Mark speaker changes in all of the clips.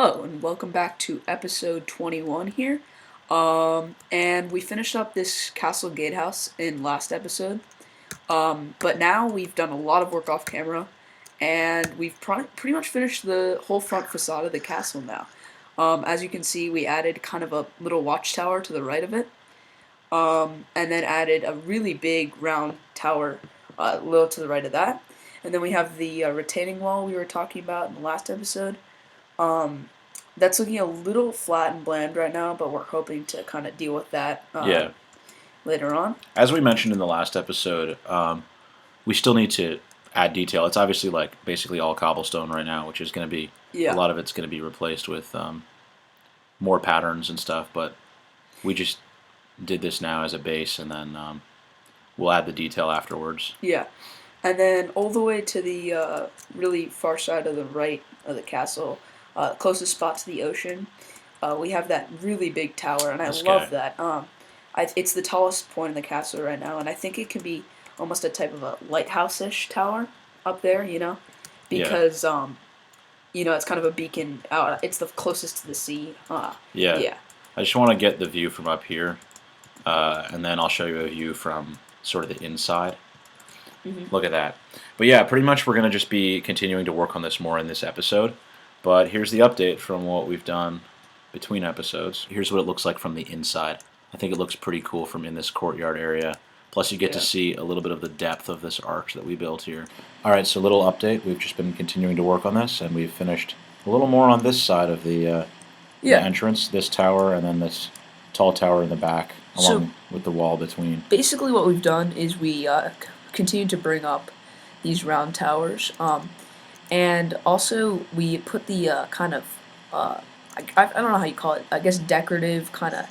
Speaker 1: Hello, and welcome back to episode 21 here. And we finished up this castle gatehouse in last episode. But now we've done a lot of work off camera, and we've pretty much finished the whole front facade of the castle now. As you can see, we added kind of a little watchtower to the right of it, and then added a really big round tower a little to the right of that. And then we have the retaining wall we were talking about in the last episode. Um, that's looking a little flat and bland right now, but we're hoping to kind of deal with that
Speaker 2: Yeah.
Speaker 1: later on.
Speaker 2: As we mentioned in the last episode, we still need to add detail. It's obviously like basically all cobblestone right now, which is going to be a
Speaker 1: Yeah,
Speaker 2: lot of it's going to be replaced with more patterns and stuff. But we just did this now as a base, and then we'll add the detail afterwards.
Speaker 1: yeah. And then all the way to the really far side of the right of the castle, closest spot to the ocean, we have that really big tower, and I
Speaker 2: This
Speaker 1: love
Speaker 2: guy.
Speaker 1: that. It's the tallest point in the castle right now, and I think it can be almost a type of a lighthouse-ish tower up there,
Speaker 2: Yeah.
Speaker 1: because it's kind of a beacon out. It's the closest to the sea.
Speaker 2: Yeah.
Speaker 1: Yeah,
Speaker 2: I just want to get the view from up here, and then I'll show you a view from sort of the inside. Look at that. But yeah, pretty much we're going to just be continuing to work on this more in this episode. But here's the update from what we've done between episodes. Here's what it looks like from the inside. I think it looks pretty cool from in this courtyard area. Plus you get to
Speaker 1: Yeah.
Speaker 2: see a little bit of the depth of this arch that we built here. Alright, so little update. We've just been continuing to work on this, and we've finished a little more on this side of the
Speaker 1: yeah.
Speaker 2: entrance, this tower, and then this tall tower in the back,
Speaker 1: So
Speaker 2: along with the wall between.
Speaker 1: basically, what we've done is we continue to bring up these round towers, and also we put the kind of I don't know how you call it. I guess decorative kind of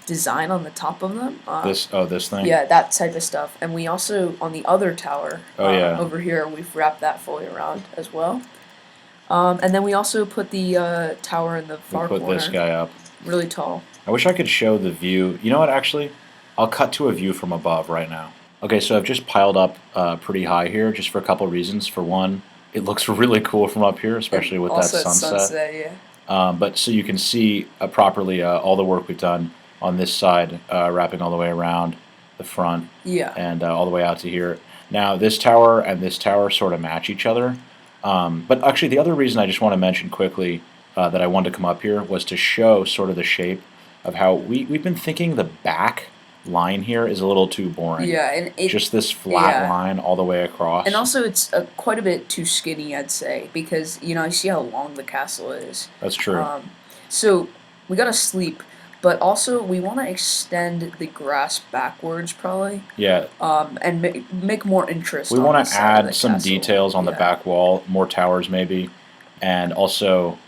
Speaker 1: design on the top of them.
Speaker 2: This thing?
Speaker 1: Yeah, that type of stuff. And we also on the other tower
Speaker 2: Oh, yeah.
Speaker 1: over here we've wrapped that fully around as well. And then we also put the tower in the
Speaker 2: We
Speaker 1: far
Speaker 2: put
Speaker 1: corner,
Speaker 2: this guy up.
Speaker 1: really tall.
Speaker 2: I wish I could show the view. You know what, actually? I'll cut to a view from above right now. Okay, so I've just piled up pretty high here just for a couple reasons. For one, it looks really cool from up here, especially with that
Speaker 1: Also at
Speaker 2: sunset.
Speaker 1: yeah.
Speaker 2: But so you can see properly all the work we've done on this side, wrapping all the way around the front
Speaker 1: Yeah.
Speaker 2: and all the way out to here. Now, this tower and this tower sort of match each other. But actually, the other reason I just want to mention quickly that I wanted to come up here was to show sort of the shape of how we've been thinking the back line here is a little too boring.
Speaker 1: Yeah, and it
Speaker 2: Just this flat
Speaker 1: yeah.
Speaker 2: line all the way across.
Speaker 1: And also, it's quite a bit too skinny, I'd say, because you see how long the castle is.
Speaker 2: That's true.
Speaker 1: So we gotta sleep, but also we want to extend the grass backwards, probably,
Speaker 2: Yeah,
Speaker 1: and make more interest.
Speaker 2: we
Speaker 1: on
Speaker 2: want
Speaker 1: this
Speaker 2: to
Speaker 1: side of
Speaker 2: add
Speaker 1: the
Speaker 2: some
Speaker 1: castle.
Speaker 2: details on the
Speaker 1: Yeah.
Speaker 2: back wall, more towers maybe, and also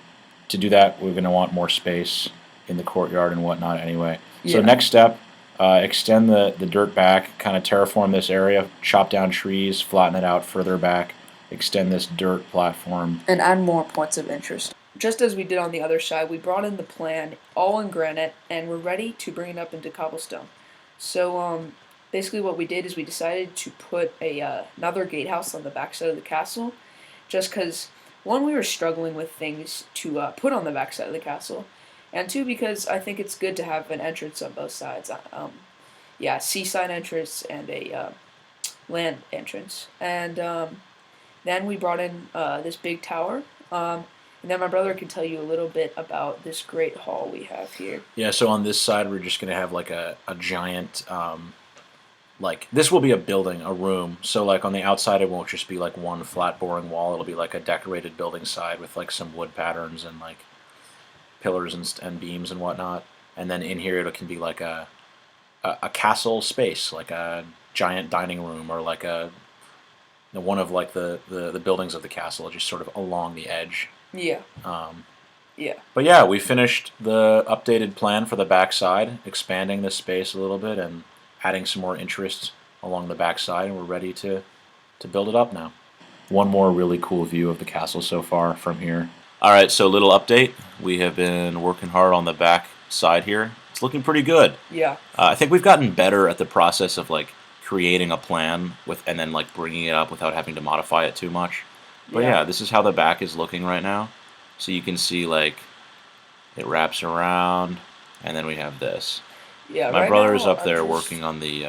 Speaker 2: to do that, we're going to want more space in the courtyard and whatnot anyway. So
Speaker 1: Yeah.
Speaker 2: next step, extend the dirt back, kind of terraform this area, chop down trees, flatten it out further back, extend this dirt platform.
Speaker 1: And add more points of interest. Just as we did on the other side, we brought in the plan all in granite, and we're ready to bring it up into cobblestone. So basically, what we did is we decided to put another gatehouse on the backside of the castle, just because one, we were struggling with things to put on the backside of the castle, and two, because I think it's good to have an entrance on both sides. Yeah, seaside entrance and a land entrance, and then we brought in this big tower. And then my brother can tell you a little bit about this great hall we have here.
Speaker 2: Yeah, so on this side, we're just going to have like a giant, like, this will be a building, a room. So, like, on the outside, it won't just be like one flat, boring wall. It'll be like a decorated building side with like some wood patterns and like pillars and beams and whatnot. And then in here, it can be like a castle space, like a giant dining room or like one of like the buildings of the castle, just sort of along the edge.
Speaker 1: Yeah,
Speaker 2: Um,
Speaker 1: yeah,
Speaker 2: But yeah, we finished the updated plan for the backside, expanding this space a little bit and adding some more interest along the backside, and we're ready to build it up now. One more really cool view of the castle so far from here. Alright, so little update. We have been working hard on the back side here. It's looking pretty good.
Speaker 1: yeah,
Speaker 2: I think we've gotten better at the process of like creating a plan and then like bringing it up without having to modify it too much. But yeah, this is how the back is looking right now. So you can see like It wraps around, and then we have this.
Speaker 1: Yeah,
Speaker 2: My
Speaker 1: right
Speaker 2: brother is
Speaker 1: now
Speaker 2: up
Speaker 1: I'm
Speaker 2: there
Speaker 1: just
Speaker 2: working on the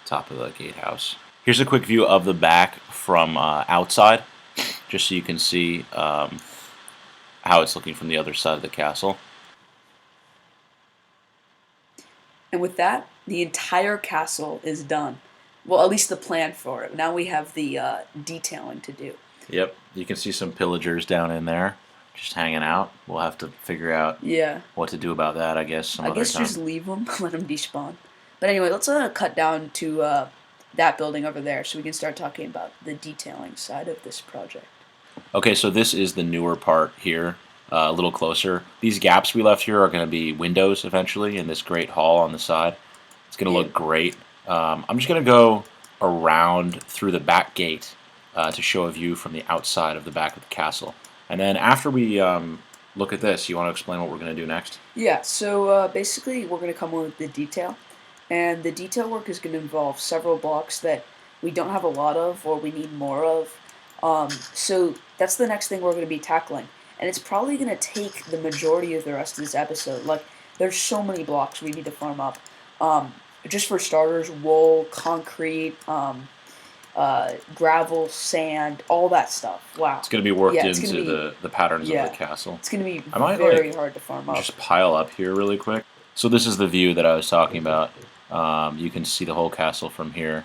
Speaker 2: top of the gatehouse. Here's a quick view of the back from outside, just so you can see how it's looking from the other side of the castle.
Speaker 1: and with that, the entire castle is done. Well, at least the plan for it. Now we have the detailing to do.
Speaker 2: Yep, you can see some pillagers down in there, just hanging out. We'll have to figure out
Speaker 1: Yeah,
Speaker 2: what to do about that, I guess, some
Speaker 1: I
Speaker 2: other
Speaker 1: guess
Speaker 2: time.
Speaker 1: just leave them, let them despawn. But anyway, let's cut down to that building over there so we can start talking about the detailing side of this project.
Speaker 2: Okay, so this is the newer part here, a little closer. These gaps we left here are going to be windows eventually in this great hall on the side. It's going to
Speaker 1: Yeah.
Speaker 2: look great. I'm just going to go around through the back gate to show a view from the outside of the back of the castle. And then after we look at this, you want to explain what we're going to do next?
Speaker 1: Yeah, so basically we're going to come up with the detail. And the detail work is going to involve several blocks that we don't have a lot of or we need more of. So that's the next thing we're going to be tackling. And it's probably going to take the majority of the rest of this episode. Like, there's so many blocks we need to farm up. Just for starters, wool, concrete, gravel, sand, all that stuff. Wow.
Speaker 2: It's going to be worked
Speaker 1: Yeah, it's going to
Speaker 2: into
Speaker 1: be,
Speaker 2: the patterns of the
Speaker 1: yeah,
Speaker 2: castle.
Speaker 1: it's going to be
Speaker 2: I might
Speaker 1: very hard to farm up.
Speaker 2: just pile up here really quick. So this is the view that I was talking about. You can see the whole castle from here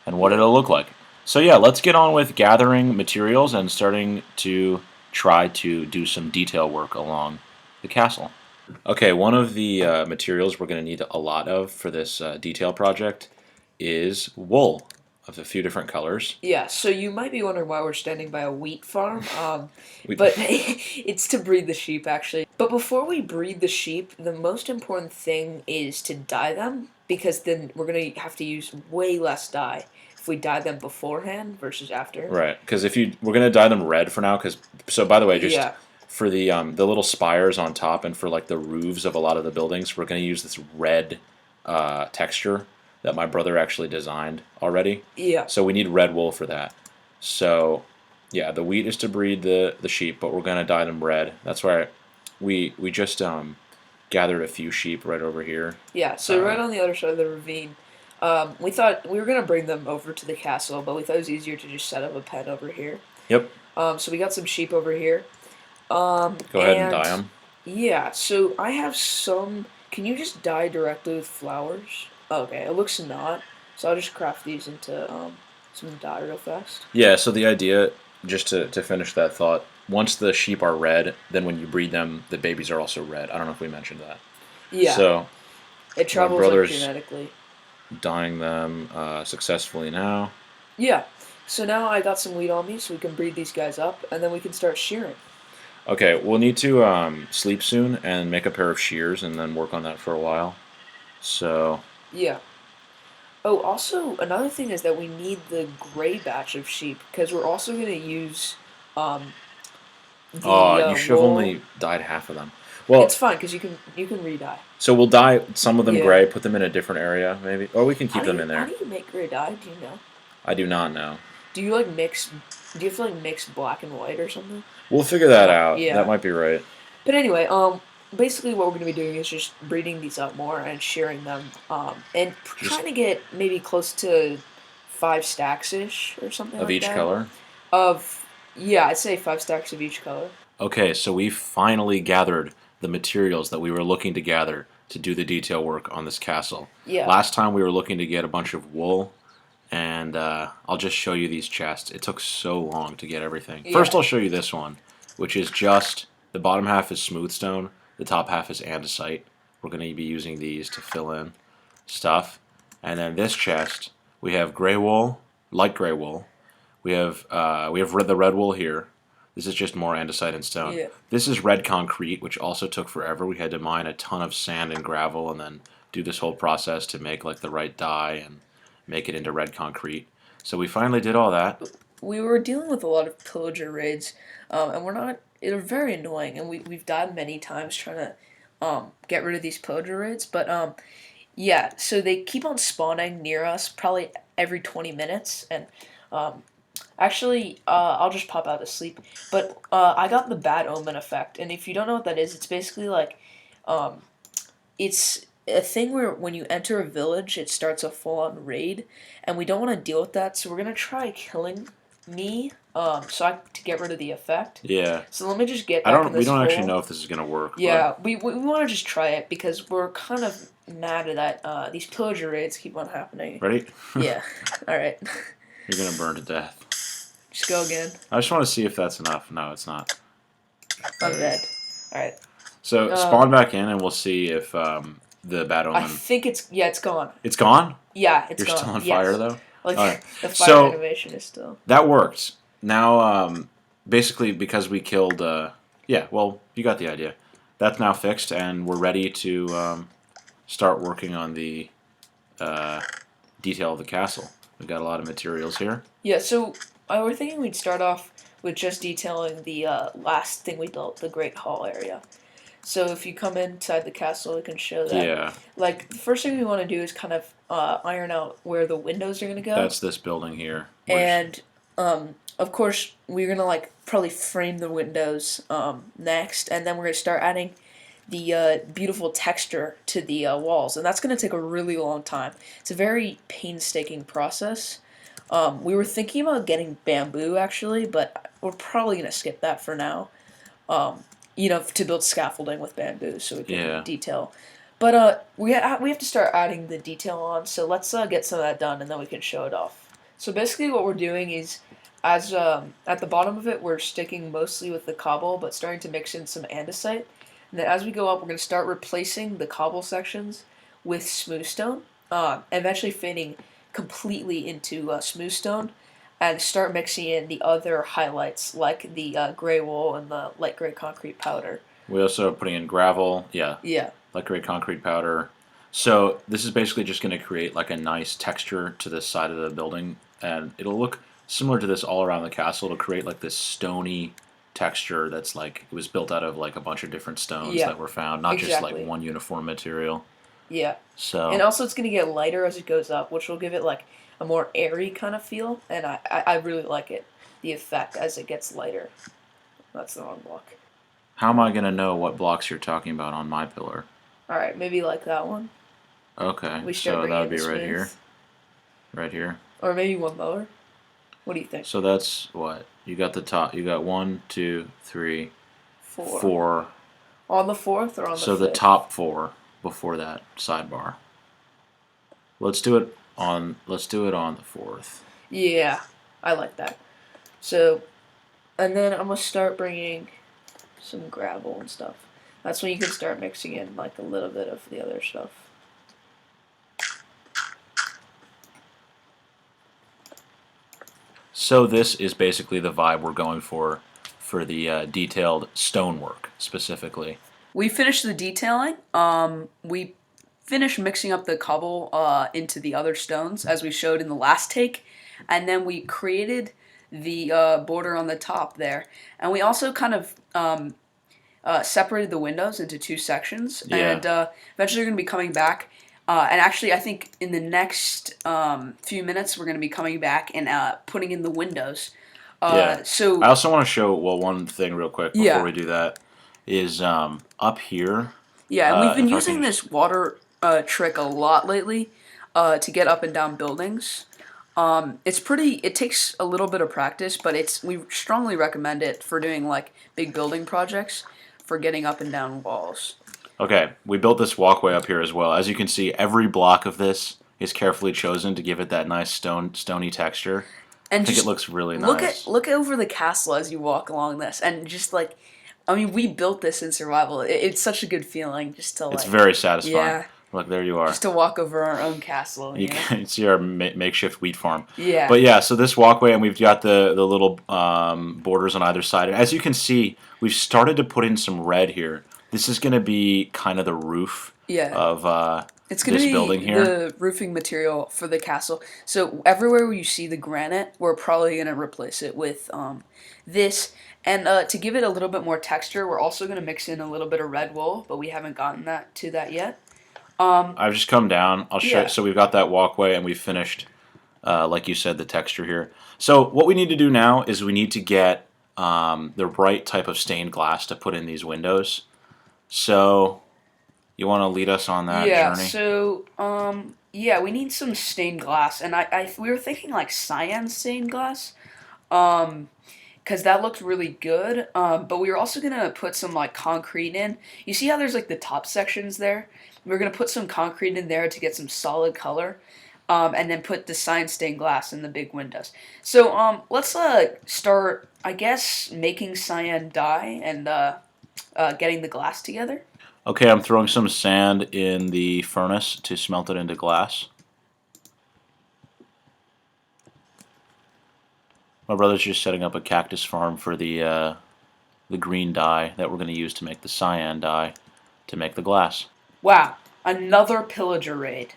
Speaker 2: and what
Speaker 1: Yeah.
Speaker 2: it'll look like. So yeah, let's get on with gathering materials and starting to try to do some detail work along the castle. Okay, one of the materials we're going to need a lot of for this detail project is wool of a few different colors.
Speaker 1: Yeah, so you might be wondering why we're standing by a wheat farm,
Speaker 2: We,
Speaker 1: but it's to breed the sheep, actually. But before we breed the sheep, the most important thing is to dye them, because then we're going to have to use way less dye if we dye them beforehand versus after.
Speaker 2: right, because if you we're going to dye them red for now. Because so by the way, just
Speaker 1: Yeah,
Speaker 2: for the little spires on top and for like the roofs of a lot of the buildings, we're going to use this red texture that my brother actually designed already.
Speaker 1: yeah,
Speaker 2: So we need red wool for that. So yeah, the wheat is to breed the sheep, but we're going to dye them red. That's why we just gathered a few sheep right over here.
Speaker 1: yeah. So right on the other side of the ravine, we thought we were going to bring them over to the castle, but we thought it was easier to just set up a pen over here.
Speaker 2: Yep.
Speaker 1: So we got some sheep over here.
Speaker 2: Go ahead and dye them.
Speaker 1: Yeah, so I have some. Can you just dye directly with flowers? Okay, it looks not. So I'll just craft these into some dye real fast.
Speaker 2: Yeah, so the idea, just to finish that thought, once the sheep are red, then when you breed them, the babies are also red. I don't know if we mentioned that.
Speaker 1: Yeah,
Speaker 2: So
Speaker 1: it travels like
Speaker 2: brother's
Speaker 1: genetically.
Speaker 2: dyeing them successfully now.
Speaker 1: Yeah, so now I got some wheat on me, so we can breed these guys up, and then we can start shearing.
Speaker 2: Okay, we'll need to sleep soon and make a pair of shears and then work on that for a while. So,
Speaker 1: Yeah. Oh, also another thing is that we need the gray batch of sheep because we're also going to use um,
Speaker 2: oh,
Speaker 1: the
Speaker 2: you should have
Speaker 1: wool.
Speaker 2: only dyed half of them. Well,
Speaker 1: It's fine because you can re-dye.
Speaker 2: so we'll dye some of them
Speaker 1: Yeah.
Speaker 2: gray, put them in a different area, maybe, or we can keep them in
Speaker 1: How
Speaker 2: there.
Speaker 1: do you make gray dye? Do you know?
Speaker 2: I do not know.
Speaker 1: Do you like mix? Do you have to like mix black and white or something?
Speaker 2: We'll figure that out.
Speaker 1: Yeah.
Speaker 2: That might be right.
Speaker 1: But anyway, basically what we're gonna be doing is just breeding these up more and shearing them, and
Speaker 2: Just
Speaker 1: trying to get maybe close to 5 stacks ish or something
Speaker 2: of
Speaker 1: like
Speaker 2: each
Speaker 1: that.
Speaker 2: color.
Speaker 1: Of yeah, I'd say 5 stacks of each color.
Speaker 2: Okay, so we finally gathered the materials that we were looking to gather to do the detail work on this castle.
Speaker 1: Yeah.
Speaker 2: Last time we were looking to get a bunch of wool, and I'll just show you these chests. It took so long to get everything.
Speaker 1: Yeah.
Speaker 2: First, I'll show you this one, which is just the bottom half is smooth stone, the top half is andesite. We're going to be using these to fill in stuff. And then this chest, we have gray wool, light gray wool. We have the red wool here. This is just more andesite and stone.
Speaker 1: Yeah.
Speaker 2: This is red concrete, which also took forever. We had to mine a ton of sand and gravel and then do this whole process to make like the right dye and make it into red concrete. So we finally did all that.
Speaker 1: We were dealing with a lot of pillager raids, and we're not. They're very annoying, and we've died many times trying to get rid of these pillager raids. But yeah, so they keep on spawning near us, probably every 20 minutes, and um, Actually, I'll just pop out to sleep. But I got the bad omen effect, and if you don't know what that is, it's basically like, um, it's a thing where when you enter a village, it starts a full-on raid, and we don't want to deal with that, so we're gonna try killing me, to get rid of the effect.
Speaker 2: Yeah.
Speaker 1: So let me just get
Speaker 2: I
Speaker 1: back in
Speaker 2: don't. We
Speaker 1: this
Speaker 2: don't actually
Speaker 1: hole.
Speaker 2: know if this is gonna work, but
Speaker 1: Yeah, we want to just try it because we're kind of mad that these pillager raids keep on happening.
Speaker 2: ready?
Speaker 1: Yeah. All right.
Speaker 2: You're gonna burn to death.
Speaker 1: Just go again.
Speaker 2: I just want to see if that's enough. No, it's not.
Speaker 1: I'm dead. All right.
Speaker 2: So spawn back in, and we'll see if the bad
Speaker 1: I
Speaker 2: omen.
Speaker 1: think it's gone.
Speaker 2: It's gone.
Speaker 1: Yeah, it's
Speaker 2: You're
Speaker 1: gone.
Speaker 2: still on
Speaker 1: Yes.
Speaker 2: fire though.
Speaker 1: Like
Speaker 2: All right.
Speaker 1: the fire
Speaker 2: So
Speaker 1: animation is still.
Speaker 2: that worked. Now, basically, because we killed. Yeah. Well, you got the idea. That's now fixed, and we're ready to start working on the detail of the castle. We've got a lot of materials here.
Speaker 1: Yeah, so I were thinking we'd start off with just detailing the last thing we built, the Great Hall area. So if you come inside the castle, we can show that.
Speaker 2: Yeah.
Speaker 1: Like, the first thing we want to do is kind of iron out where the windows are going to go.
Speaker 2: That's this building here.
Speaker 1: And, of course, we're going to, like, probably frame the windows next, and then we're going to start adding the beautiful texture to the walls, and that's going to take a really long time. It's a very painstaking process. We were thinking about getting bamboo, actually, but we're probably going to skip that for now. To build scaffolding with bamboo so we can detail. But we have to start adding the detail on, so let's get some of that done, and then we can show it off. So basically what we're doing is, as at the bottom of it, we're sticking mostly with the cobble, but starting to mix in some andesite. And then as we go up, we're going to start replacing the cobble sections with smooth stone, eventually fading completely into smooth stone, and start mixing in the other highlights like the gray wool and the light gray concrete powder.
Speaker 2: We also are putting in gravel. Yeah.
Speaker 1: Yeah.
Speaker 2: Light gray concrete powder. So this is basically just going to create like a nice texture to this side of the building, and it'll look similar to this all around the castle. It'll create like this stony texture that's like it was built out of like a bunch of different stones that were found, not just like one uniform material.
Speaker 1: Yeah.
Speaker 2: So
Speaker 1: and also it's going to get lighter as it goes up, which will give it like a more airy kind of feel, and I really like it, the effect as it gets lighter. That's the wrong block.
Speaker 2: How am I going to know what blocks you're talking about on my pillar?
Speaker 1: All right, maybe like that one.
Speaker 2: Okay, so that would be right here. Right here.
Speaker 1: Or maybe one lower. What do you think?
Speaker 2: So that's what? You got the top. You got 1, 2, 3,
Speaker 1: 4.
Speaker 2: 4.
Speaker 1: On the fourth or on the
Speaker 2: So
Speaker 1: fifth?
Speaker 2: the top 4 before that sidebar. Let's do it on the 4th.
Speaker 1: Yeah, I like that. So, and then I'm gonna start bringing some gravel and stuff. That's when you can start mixing in like a little bit of the other stuff.
Speaker 2: So this is basically the vibe we're going for the detailed stonework specifically.
Speaker 1: We finished the detailing. We finished mixing up the cobble into the other stones as we showed in the last take, and then we created the border on the top there, and we also kind of separated the windows into 2 sections, and eventually we're going to be coming back. And actually, I think in the next few minutes, we're going to be coming back and putting in the windows. So
Speaker 2: I also want to show one thing real quick before we do that is up here.
Speaker 1: Yeah, and we've been using this water trick a lot lately to get up and down buildings. It takes a little bit of practice, but we strongly recommend it for doing like big building projects, for getting up and down walls.
Speaker 2: Okay, we built this walkway up here as well. As you can see, every block of this is carefully chosen to give it that nice stony texture.
Speaker 1: And
Speaker 2: I think it looks really nice.
Speaker 1: Look over the castle as you walk along this, and just like, I mean, we built this in survival. It's such a good feeling just to like.
Speaker 2: It's very satisfying.
Speaker 1: Yeah.
Speaker 2: Look, there you are.
Speaker 1: Just to walk over our own castle.
Speaker 2: You can see our makeshift wheat farm.
Speaker 1: Yeah.
Speaker 2: But yeah, so this walkway, and we've got the little borders on either side. And as you can see, we've started to put in some red here. This is going to be kind of the roof of
Speaker 1: it's going to be
Speaker 2: building here.
Speaker 1: The roofing material for the castle. So everywhere where you see the granite, we're probably going to replace it with this. And to give it a little bit more texture, we're also going to mix in a little bit of red wool, but we haven't gotten to that yet.
Speaker 2: I've just come down. I'll show you. So we've got that walkway, and we've finished like you said, the texture here. So what we need to do now is we need to get the right type of stained glass to put in these windows. So you want to lead us on that
Speaker 1: Yeah,
Speaker 2: journey?
Speaker 1: so yeah, we need some stained glass, and we were thinking like cyan stained glass, um, because that looked really good. But we were also gonna put some like concrete in. You see how there's like the top sections there? We're gonna put some concrete in there to get some solid color, and then put the cyan stained glass in the big windows. So let's start, I guess, making cyan dye and getting the glass together.
Speaker 2: Okay, I'm throwing some sand in the furnace to smelt it into glass. My brother's just setting up a cactus farm for the green dye that we're going to use to make the cyan dye to make the glass.
Speaker 1: Wow, another pillager raid.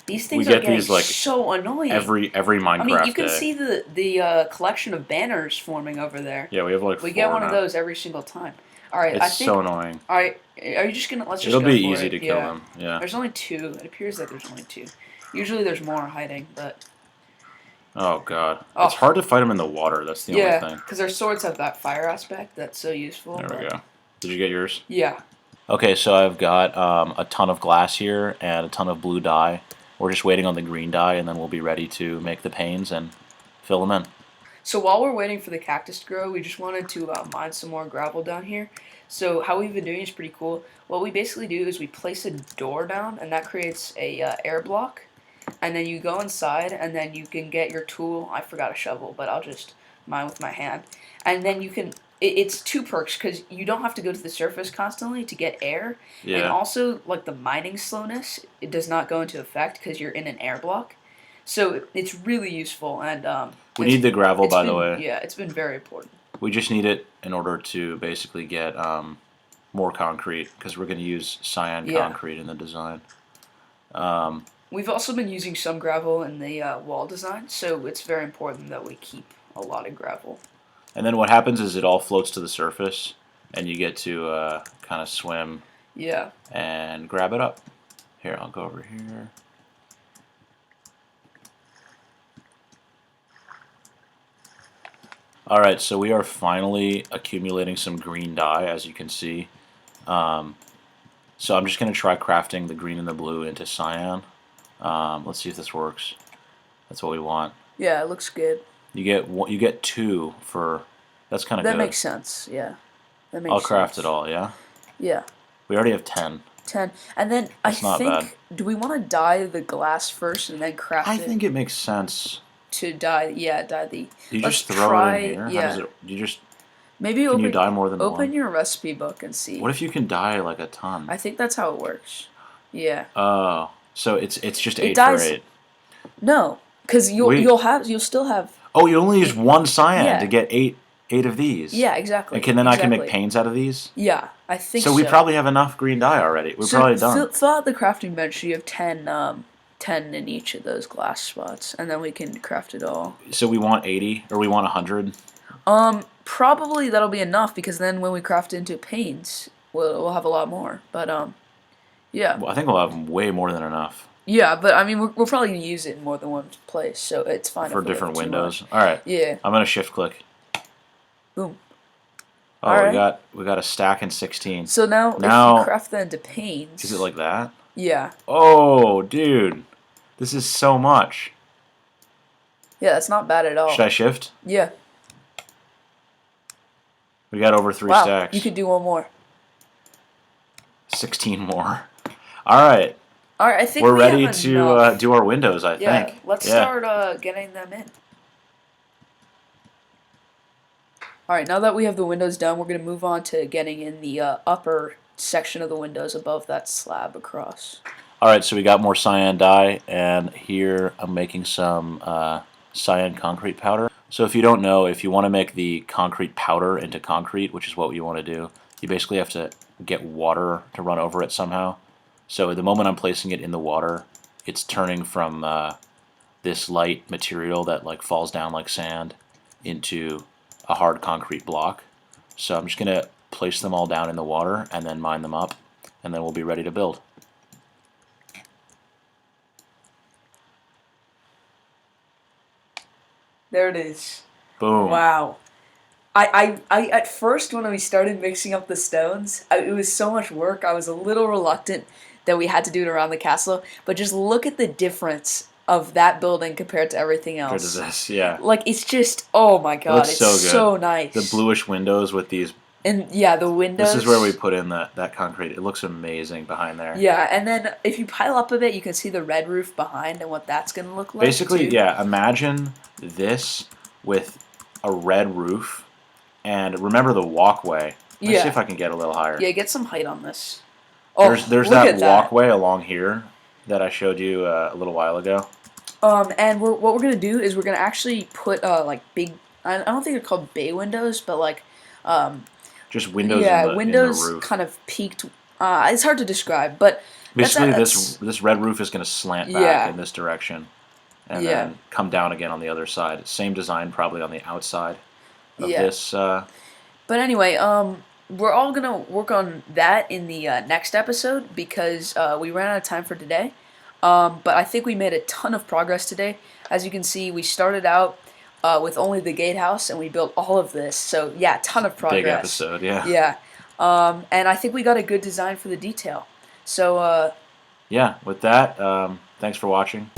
Speaker 1: These
Speaker 2: We
Speaker 1: things are
Speaker 2: get
Speaker 1: getting
Speaker 2: these like
Speaker 1: so annoying.
Speaker 2: every
Speaker 1: I mean, you
Speaker 2: Minecraft
Speaker 1: can
Speaker 2: day.
Speaker 1: see the collection of banners forming over there.
Speaker 2: Yeah, we have like
Speaker 1: We get
Speaker 2: 4
Speaker 1: one of
Speaker 2: now.
Speaker 1: those every single time. All right, I
Speaker 2: It's
Speaker 1: think.
Speaker 2: so annoying.
Speaker 1: All right, are you just gonna let's just
Speaker 2: It'll
Speaker 1: go
Speaker 2: be
Speaker 1: for
Speaker 2: easy
Speaker 1: it?
Speaker 2: to kill
Speaker 1: Yeah.
Speaker 2: them. Yeah.
Speaker 1: There's only two. It appears that there's only two. Usually there's more hiding, but
Speaker 2: Oh god, it's
Speaker 1: oh
Speaker 2: hard to fight them in the water. That's the only
Speaker 1: yeah,
Speaker 2: thing.
Speaker 1: because their swords have that fire aspect that's so useful.
Speaker 2: There we
Speaker 1: But
Speaker 2: go. Did you get yours?
Speaker 1: yeah.
Speaker 2: Okay, so I've got a ton of glass here and a ton of blue dye. We're just waiting on the green dye, and then we'll be ready to make the panes and fill them in.
Speaker 1: So while we're waiting for the cactus to grow, we just wanted to mine some more gravel down here. So how we've been doing is pretty cool. What we basically do is we place a door down, and that creates a air block. And then you go inside, and then you can get your tool. I forgot a shovel, but I'll just mine with my hand. And then you can. It's two perks because you don't have to go to the surface constantly to get air, and
Speaker 2: Yeah.
Speaker 1: also like the mining slowness, it does not go into effect because you're in an air block. So it's really useful, and
Speaker 2: We need the gravel,
Speaker 1: it's
Speaker 2: by the
Speaker 1: been
Speaker 2: way.
Speaker 1: yeah, it's been very important.
Speaker 2: We just need it in order to basically get more concrete, because we're going to use cyan
Speaker 1: Yeah.
Speaker 2: concrete in the design. Um,
Speaker 1: We've also been using some gravel in the wall design, so it's very important that we keep a lot of gravel.
Speaker 2: and then what happens is it all floats to the surface, and you get to kind of swim
Speaker 1: Yeah.
Speaker 2: and grab it up. Here, I'll go over here. Alright, so we are finally accumulating some green dye, as you can see. So I'm just going to try crafting the green and the blue into cyan. Let's see if this works. That's what we want.
Speaker 1: Yeah, it looks good.
Speaker 2: You get 2 for... That's kind of good.
Speaker 1: That makes sense. Yeah. That makes
Speaker 2: I'll craft
Speaker 1: sense.
Speaker 2: it all, yeah?
Speaker 1: Yeah.
Speaker 2: We already have 10.
Speaker 1: 10. And then
Speaker 2: That's
Speaker 1: I
Speaker 2: not
Speaker 1: think
Speaker 2: bad.
Speaker 1: do we want to dye the glass first and then craft
Speaker 2: I
Speaker 1: it
Speaker 2: think it makes sense.
Speaker 1: to dye dye the
Speaker 2: Do you
Speaker 1: let's
Speaker 2: just throw
Speaker 1: try,
Speaker 2: it in here?
Speaker 1: yeah.
Speaker 2: How does it... Do you just...
Speaker 1: Maybe
Speaker 2: Can you dye more than
Speaker 1: open
Speaker 2: one?
Speaker 1: your recipe book and see.
Speaker 2: What if you can dye like a ton?
Speaker 1: I think that's how it works. Yeah.
Speaker 2: Oh, so it's just
Speaker 1: It
Speaker 2: 8
Speaker 1: dyes-
Speaker 2: for 8.
Speaker 1: No, cuz you'll still have
Speaker 2: Oh, you only use 1 cyan
Speaker 1: Yeah.
Speaker 2: to get 8 of these.
Speaker 1: Yeah, exactly.
Speaker 2: And then I can make
Speaker 1: exactly.
Speaker 2: panes out of these.
Speaker 1: Yeah, I think
Speaker 2: So we probably have enough green dye already. We're probably done.
Speaker 1: Fill out the crafting bench. You have 10 in each of those glass spots, and then we can craft it all.
Speaker 2: So we want 80 or we want 100.
Speaker 1: Probably that'll be enough because then when we craft into panes, we'll have a lot more. But yeah,
Speaker 2: Well, I think we'll have way more than enough
Speaker 1: yeah. But I mean, we're probably gonna use it in more than one place, so it's fine
Speaker 2: for
Speaker 1: if we have
Speaker 2: different
Speaker 1: too
Speaker 2: windows.
Speaker 1: much.
Speaker 2: All right.
Speaker 1: Yeah.
Speaker 2: I'm gonna shift click.
Speaker 1: Boom.
Speaker 2: Oh,
Speaker 1: Alright.
Speaker 2: we got a stack in 16.
Speaker 1: So now if you craft that into panes,
Speaker 2: Is it like that?
Speaker 1: yeah,
Speaker 2: Oh, dude, this is so much.
Speaker 1: yeah, that's not bad at all.
Speaker 2: Should I shift?
Speaker 1: Yeah.
Speaker 2: We got over 3
Speaker 1: Wow.
Speaker 2: stacks.
Speaker 1: You could do one more.
Speaker 2: 16 more. All right.
Speaker 1: All right, I think
Speaker 2: We're
Speaker 1: we
Speaker 2: ready
Speaker 1: have
Speaker 2: to
Speaker 1: enough.
Speaker 2: do our windows, I
Speaker 1: Yeah,
Speaker 2: think.
Speaker 1: let's
Speaker 2: Yeah.
Speaker 1: start getting them in. Alright, now that we have the windows done, we're going to move on to getting in the upper section of the windows above that slab across.
Speaker 2: Alright, so we got more cyan dye, and here I'm making some cyan concrete powder. So if you don't know, if you want to make the concrete powder into concrete, which is what you want to do, you basically have to get water to run over it somehow. So the moment I'm placing it in the water, it's turning from this light material that like falls down like sand into a hard concrete block. So I'm just going to place them all down in the water and then mine them up, and then we'll be ready to build.
Speaker 1: There it is.
Speaker 2: Boom.
Speaker 1: Wow. I at first when we started mixing up the stones, it was so much work. I was a little reluctant that we had to do it around the castle, but just look at the difference of that building compared to everything
Speaker 2: Compared to
Speaker 1: else.
Speaker 2: this, yeah.
Speaker 1: Like it's just, oh my
Speaker 2: It
Speaker 1: god,
Speaker 2: looks
Speaker 1: it's
Speaker 2: so good.
Speaker 1: so
Speaker 2: The
Speaker 1: nice.
Speaker 2: bluish windows with these.
Speaker 1: And yeah, the
Speaker 2: This is where we
Speaker 1: windows.
Speaker 2: put in that concrete. It looks amazing behind there.
Speaker 1: Yeah, and then if you pile up a bit, you can see the red roof behind and what that's gonna look like
Speaker 2: Basically,
Speaker 1: too.
Speaker 2: yeah, imagine this with a red roof. And remember the walkway. Let me see
Speaker 1: Yeah,
Speaker 2: if I can get a little higher.
Speaker 1: yeah, get some height on this.
Speaker 2: There's
Speaker 1: Oh,
Speaker 2: there's
Speaker 1: look
Speaker 2: that
Speaker 1: at that.
Speaker 2: walkway along here that I showed you a little while ago.
Speaker 1: And what we're gonna do is we're gonna actually put like big. I don't think they're called bay windows, but like, um,
Speaker 2: Just windows
Speaker 1: yeah,
Speaker 2: in the
Speaker 1: windows
Speaker 2: roof.
Speaker 1: kind of peaked. It's hard to describe, but
Speaker 2: Basically, this
Speaker 1: that's
Speaker 2: this red roof is going to slant back
Speaker 1: yeah,
Speaker 2: in this direction, and
Speaker 1: yeah,
Speaker 2: then come down again on the other side. Same design, probably on the outside of
Speaker 1: yeah.
Speaker 2: this.
Speaker 1: But anyway, we're all gonna work on that in the next episode because we ran out of time for today. But I think we made a ton of progress today. As you can see, we started out with only the gatehouse and we built all of this. So yeah, ton of
Speaker 2: Big
Speaker 1: progress.
Speaker 2: episode, yeah.
Speaker 1: Yeah. And I think we got a good design for the detail. So
Speaker 2: Yeah. With that, thanks for watching.